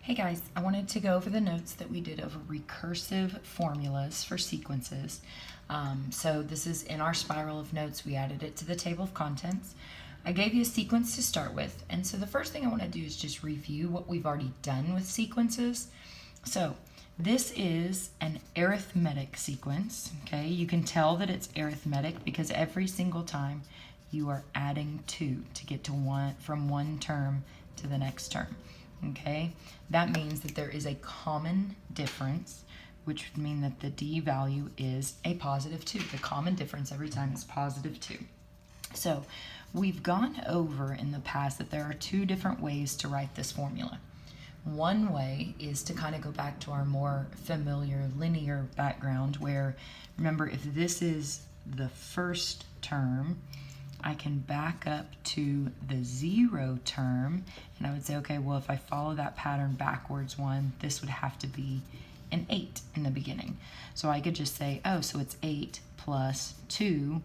Hey guys, I wanted to go over the notes that we did of recursive formulas for sequences. So this is in our spiral of notes. We added it to the table of contents. I gave you a sequence to start with, and so the first thing I want to do is just review what we've already done with sequences. So this is an arithmetic sequence, okay? You can tell that it's arithmetic because every single time you are adding 2 to get to from one term to the next term. Okay, that means that there is a common difference, which would mean that the D value is a positive 2. The common difference every time is positive 2. So we've gone over in the past that there are 2 different ways to write this formula. One way is to kind of go back to our more familiar linear background where, remember, if this is the first term, I can back up to the 0 term, and I would say, okay, well, if I follow that pattern backwards one, this would have to be an 8 in the beginning. So I could just say, oh, so it's 8 plus 2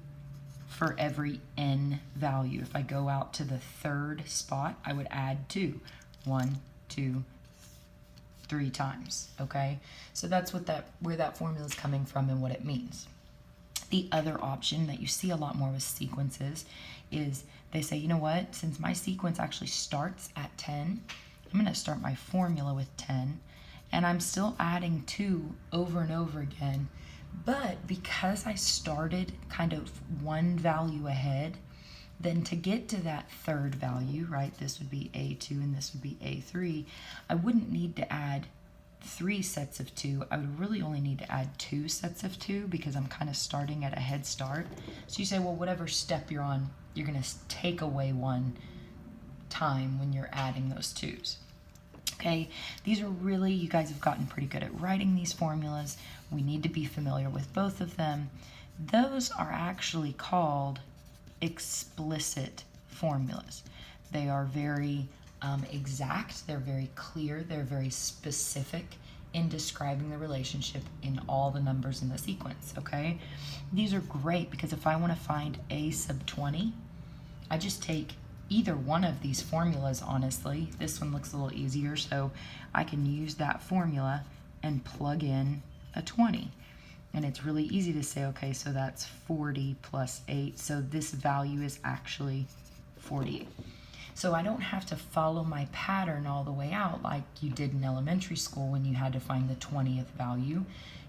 for every n value. If I go out to the third spot, I would add 2. 1, 2, 3 times, okay? So that's what where that formula is coming from and what it means. The other option that you see a lot more with sequences is they say, you know what, since my sequence actually starts at 10, I'm going to start my formula with 10, and I'm still adding 2 over and over again, but because I started kind of one value ahead, then to get to that third value, right, this would be A2 and this would be A3, I wouldn't need to add 3 sets of 2. I would really only need to add 2 sets of 2 because I'm kind of starting at a head start. So you say, well, whatever step you're on, you're going to take away 1 time when you're adding those 2's. Okay, these are really, you guys have gotten pretty good at writing these formulas. We need to be familiar with both of them. Those are actually called explicit formulas. They are very exact, they're very clear, they're very specific in describing the relationship in all the numbers in the sequence, okay? These are great because if I want to find a sub 20, I just take either one of these formulas, honestly. This one looks a little easier, so I can use that formula and plug in a 20. And it's really easy to say, okay, so that's 40 plus 8, so this value is actually 48. So I don't have to follow my pattern all the way out like you did in elementary school when you had to find the 20th value.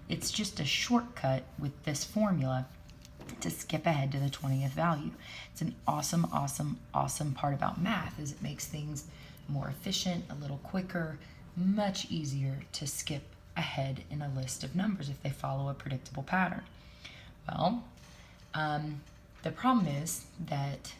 It's just a shortcut with this formula to skip ahead to the 20th value. It's an awesome, awesome, awesome part about math is it makes things more efficient, a little quicker, much easier to skip ahead in a list of numbers if they follow a predictable pattern. Well, the problem is that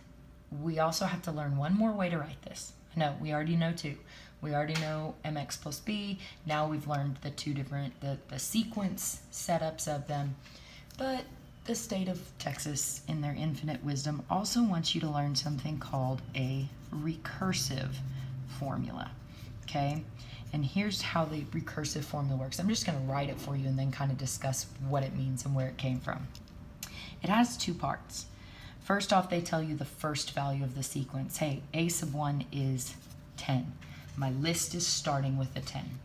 we also have to learn one more way to write this. No, we already know 2. We already know mx plus b. Now we've learned the 2 different, the sequence setups of them. But the state of Texas, in their infinite wisdom, also wants you to learn something called a recursive formula, okay? And here's how the recursive formula works. I'm just going to write it for you and then kind of discuss what it means and where it came from. It has 2 parts. First off, they tell you the first value of the sequence. Hey, a sub 1 is 10. My list is starting with a 10.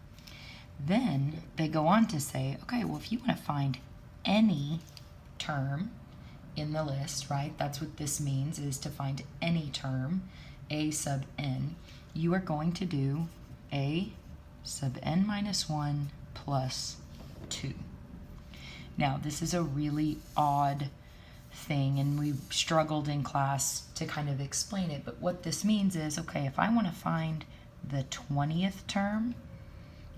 Then they go on to say, okay, well, if you want to find any term in the list, right, that's what this means, is to find any term, a sub n, you are going to do a sub n minus 1 plus 2. Now, this is a really odd thing, and we struggled in class to kind of explain it, but what this means is, okay, if I want to find the 20th term,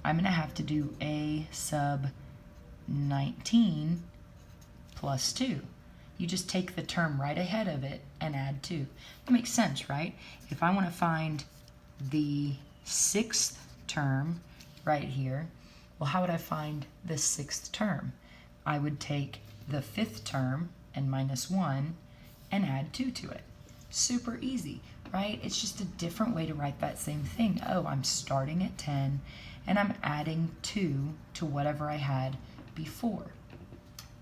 I'm going to have to do a sub 19 plus 2. You just take the term right ahead of it and add 2. That makes sense, right? If I want to find the 6th term right here, well, how would I find the 6th term? I would take the 5th term and minus 1 and add 2 to it. Super easy, right? It's just a different way to write that same thing. Oh, I'm starting at 10 and I'm adding 2 to whatever I had before.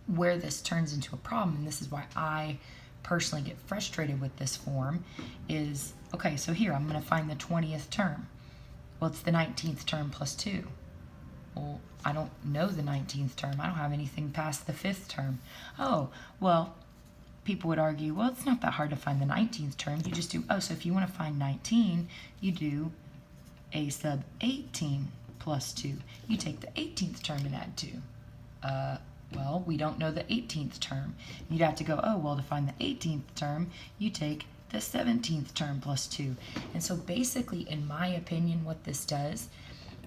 Where this turns into a problem, and this is why I personally get frustrated with this form, is, okay, so here I'm going to find the 20th term. Well, it's the 19th term plus 2. Well, I don't know the 19th term. I don't have anything past the 5th term. Oh, well, people would argue, well, it's not that hard to find the 19th term. You just do, so if you want to find 19, you do a sub 18 plus 2. You take the 18th term and add 2. Well, we don't know the 18th term. You'd have to go, to find the 18th term, you take the 17th term plus 2. And so basically, in my opinion, what this does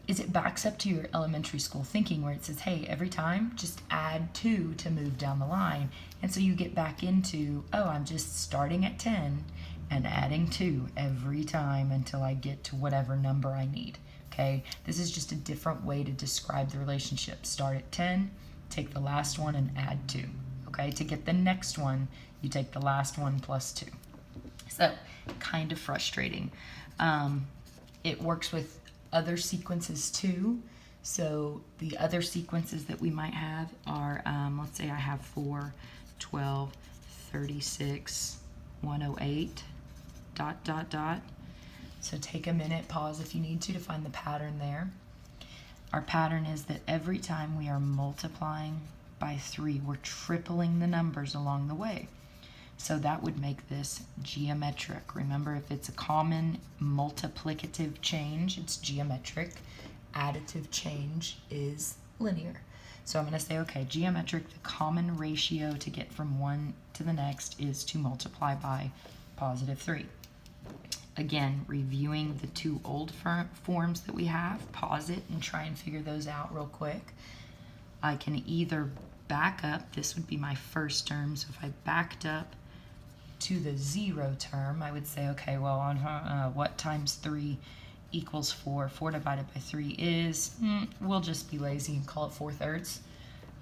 is it backs up to your elementary school thinking where it says, hey, every time just add 2 to move down the line. And so you get back into, I'm just starting at 10 and adding 2 every time until I get to whatever number I need. Okay, this is just a different way to describe the relationship. Start at 10, take the last one and add 2. Okay, to get the next one, you take the last one plus 2. So, kind of frustrating. It works with other sequences too. So the other sequences that we might have are, let's say I have 4, 12, 36, 108, ... So take a minute, pause if you need to find the pattern there. Our pattern is that every time we are multiplying by 3, we're tripling the numbers along the way. So that would make this geometric. Remember, if it's a common multiplicative change, it's geometric. Additive change is linear. So I'm going to say, okay, geometric, the common ratio to get from one to the next is to multiply by positive 3. Again, reviewing the two old forms that we have, pause it and try and figure those out real quick. I can either back up, this would be my first term, so if I backed up to the 0 term, I would say, okay, well, on what times 3 equals 4? 4 divided by 3 is, we'll just be lazy and call it 4/3.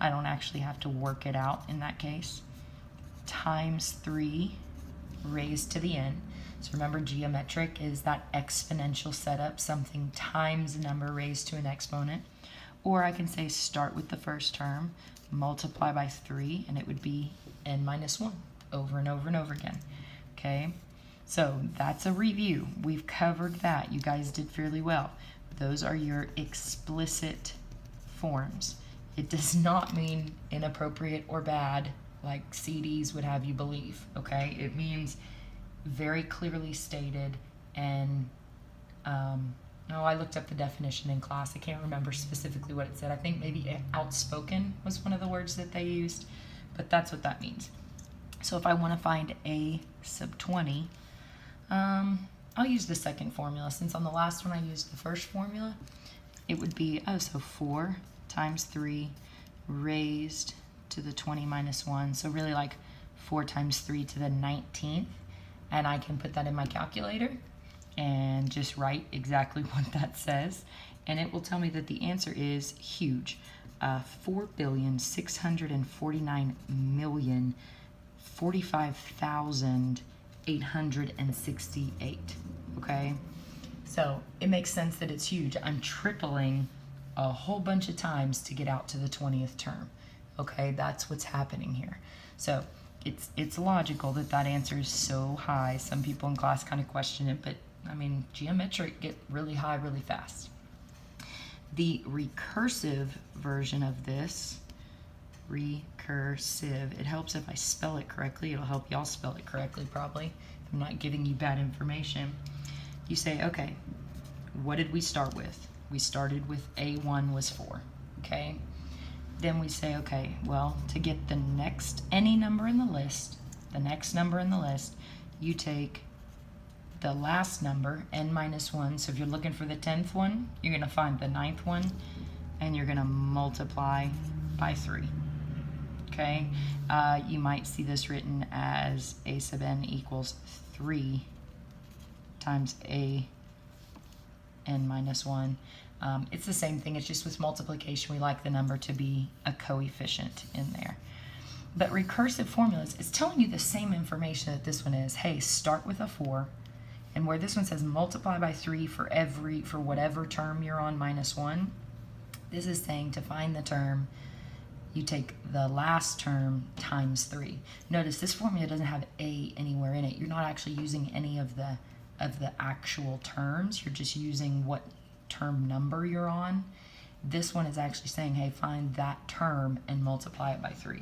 I don't actually have to work it out in that case. Times 3 raised to the n. So remember, geometric is that exponential setup, something times a number raised to an exponent. Or I can say start with the first term, multiply by 3, and it would be n minus 1. Over and over and over again. Okay, so that's a review. We've covered that. You guys did fairly well. Those are your explicit forms. It does not mean inappropriate or bad like CDs would have you believe. Okay, it means very clearly stated. And I looked up the definition in class. I can't remember specifically what it said. I think maybe outspoken was one of the words that they used, but that's what that means. So if I want to find a sub 20, I'll use the second formula. Since on the last one I used the first formula, it would be, 4 times 3 raised to the 20 minus 1. So really like 4 times 3 to the 19th. And I can put that in my calculator and just write exactly what that says. And it will tell me that the answer is huge. 4,649,045,868. Okay, so it makes sense that it's huge. I'm tripling a whole bunch of times to get out to the 20th term. Okay, that's what's happening here. So it's logical that that answer is so high. Some people in class kind of question it, but I mean, geometric get really high really fast. The recursive version of this, recursive, it helps if I spell it correctly. It'll help y'all spell it correctly probably, if I'm not giving you bad information. You say, okay, what did we start with? We started with A1 was 4, okay? Then we say, okay, well, to get the next, any number in the list, the next number in the list, you take the last number, n minus 1. So if you're looking for the 10th one, you're going to find the 9th one, and you're going to multiply by 3. Okay? You might see this written as a sub n equals 3 times a n minus 1. It's the same thing. It's just with multiplication, we like the number to be a coefficient in there. But recursive formulas is telling you the same information that this one is. Hey, start with a 4. And where this one says multiply by 3 for whatever term you're on minus 1, this is saying to find the term, you take the last term times 3. Notice this formula doesn't have a anywhere in it. You're not actually using any of the actual terms. You're just using what term number you're on. This one is actually saying, hey, find that term and multiply it by 3.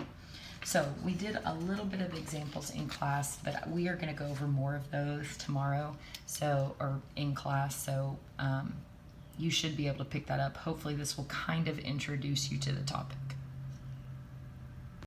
So we did a little bit of examples in class, but we are going to go over more of those tomorrow, or in class, so you should be able to pick that up. Hopefully this will kind of introduce you to the topic.